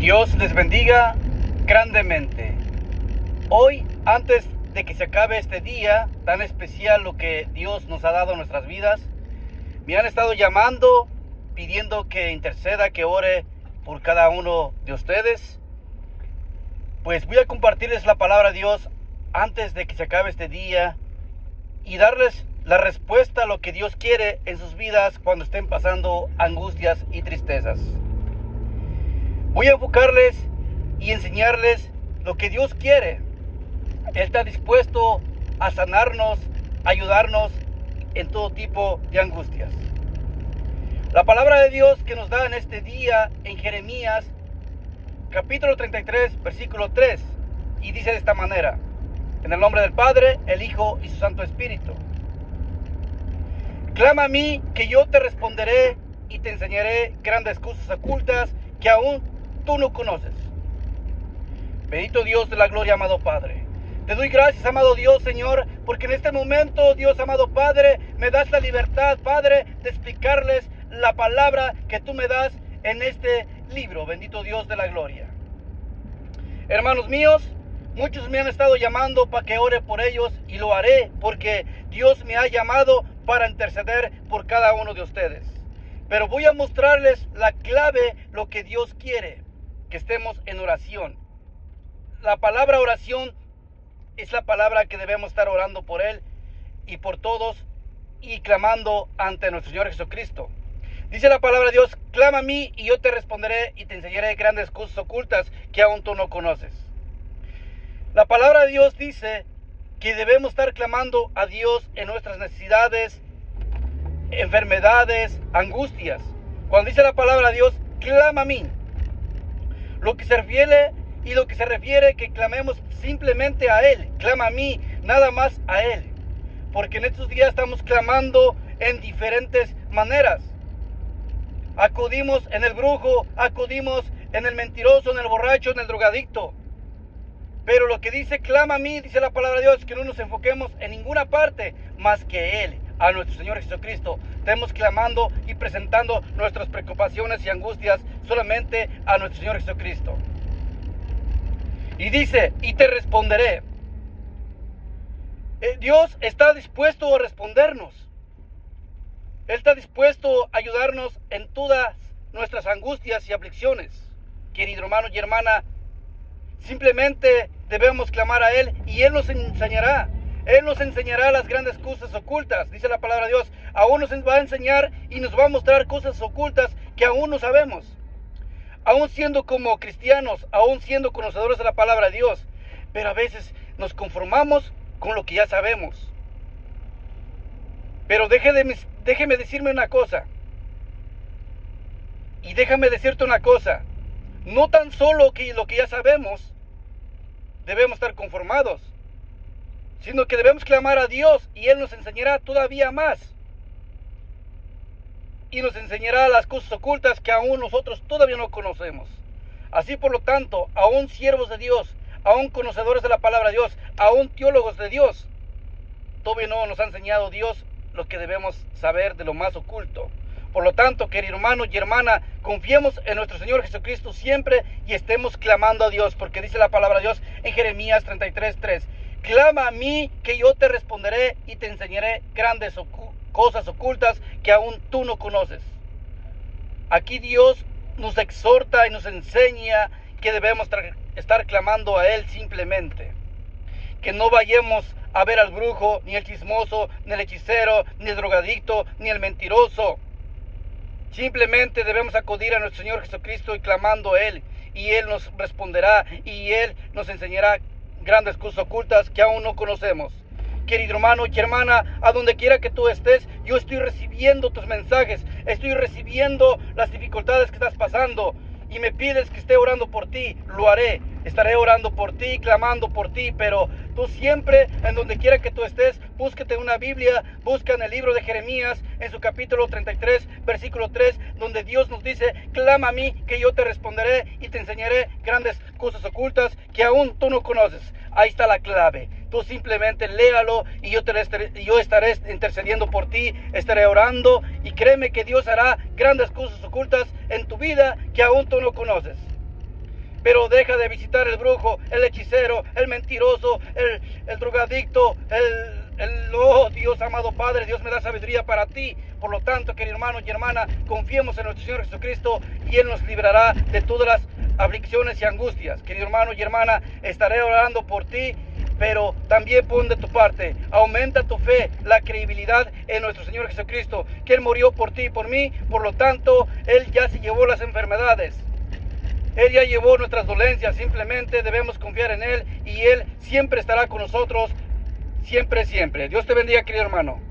Dios les bendiga grandemente. Hoy, antes de que se acabe este día tan especial, lo que Dios nos ha dado en nuestras vidas, me han estado llamando, pidiendo que interceda, que ore por cada uno de ustedes. Pues voy a compartirles la palabra de Dios antes de que se acabe este día y darles la respuesta a lo que Dios quiere en sus vidas cuando estén pasando angustias y tristezas. Voy a enfocarles y enseñarles lo que Dios quiere. Él está dispuesto a sanarnos, ayudarnos en todo tipo de angustias. La palabra de Dios que nos da en este día en Jeremías, capítulo 33, versículo 3, y dice de esta manera: en el nombre del Padre, el Hijo y su Santo Espíritu. Clama a mí, que yo te responderé y te enseñaré grandes cosas ocultas que aún tú no conoces. Bendito Dios de la gloria, amado Padre. Te doy gracias, amado Dios, Señor, porque en este momento, Dios, amado Padre, me das la libertad, Padre, de explicarles la palabra que tú me das en este libro. Bendito Dios de la gloria. Hermanos míos, muchos me han estado llamando para que ore por ellos, y lo haré porque Dios me ha llamado para interceder por cada uno de ustedes. Pero voy a mostrarles la clave, lo que Dios quiere, que estemos en oración. La palabra oración es la palabra que debemos estar orando por Él y por todos, y clamando ante nuestro Señor Jesucristo. Dice la palabra de Dios: clama a mí y yo te responderé y te enseñaré grandes cosas ocultas que aún tú no conoces. La palabra de Dios dice que debemos estar clamando a Dios en nuestras necesidades, enfermedades, angustias. Cuando dice la palabra de Dios, clama a mí, lo que se refiere que clamemos simplemente a Él. Clama a mí, nada más a Él, porque en estos días estamos clamando en diferentes maneras. Acudimos en el brujo, acudimos en el mentiroso, en el borracho, en el drogadicto. Pero lo que dice clama a mí, dice la palabra de Dios, que no nos enfoquemos en ninguna parte más que Él, a nuestro Señor Jesucristo. Estamos clamando y presentando nuestras preocupaciones y angustias solamente a nuestro Señor Jesucristo. Y dice: y te responderé. Dios está dispuesto a respondernos. Él está dispuesto a ayudarnos en todas nuestras angustias y aflicciones. Querido hermano y hermana, simplemente debemos clamar a Él y Él nos enseñará. Él nos enseñará las grandes cosas ocultas. Dice la palabra de Dios, aún nos va a enseñar y nos va a mostrar cosas ocultas que aún no sabemos. Aún siendo como cristianos, aún siendo conocedores de la palabra de Dios. Pero a veces nos conformamos con lo que ya sabemos. Pero déjeme decirme una cosa. Y déjame decirte una cosa. No tan solo que lo que ya sabemos debemos estar conformados, sino que debemos clamar a Dios y Él nos enseñará todavía más. Y nos enseñará las cosas ocultas que aún nosotros todavía no conocemos. Así, por lo tanto, aún siervos de Dios, aún conocedores de la palabra de Dios, aún teólogos de Dios, todavía no nos ha enseñado Dios lo que debemos saber de lo más oculto. Por lo tanto, querido hermano y hermana, confiemos en nuestro Señor Jesucristo siempre y estemos clamando a Dios, porque dice la palabra de Dios en Jeremías 33:3: clama a mí, que yo te responderé y te enseñaré grandes cosas ocultas que aún tú no conoces. Aquí Dios nos exhorta y nos enseña que debemos estar clamando a Él simplemente. Que no vayamos a ver al brujo, ni al chismoso, ni al hechicero, ni al drogadicto, ni al mentiroso. Simplemente debemos acudir a nuestro Señor Jesucristo y clamando a Él, y Él nos responderá y Él nos enseñará grandes cosas ocultas que aún no conocemos. Querido hermano y hermana, a donde quiera que tú estés, yo estoy recibiendo tus mensajes, estoy recibiendo las dificultades que estás pasando, y me pides que esté orando por ti. Lo haré, estaré orando por ti, clamando por ti, pero tú siempre, en donde quiera que tú estés, búsquete una Biblia, busca en el libro de Jeremías, en su capítulo 33, versículo 3, donde Dios nos dice: clama a mí, que yo te responderé y te enseñaré grandes cosas ocultas que aún tú no conoces. Ahí está la clave. Tú simplemente léalo y yo estaré intercediendo por ti, estaré orando, y créeme que Dios hará grandes cosas ocultas en tu vida que aún tú no conoces. Pero deja de visitar el brujo, el hechicero, el mentiroso, el drogadicto, oh Dios amado Padre, Dios me da sabiduría para ti. Por lo tanto, querido hermano y hermana, confiemos en nuestro Señor Jesucristo y Él nos librará de todas las aflicciones y angustias. Querido hermano y hermana, estaré orando por ti, pero también pon de tu parte, aumenta tu fe, la credibilidad en nuestro Señor Jesucristo, que Él murió por ti y por mí. Por lo tanto, Él ya se llevó las enfermedades. Él ya llevó nuestras dolencias, simplemente debemos confiar en Él y Él siempre estará con nosotros, siempre, siempre. Dios te bendiga, querido hermano.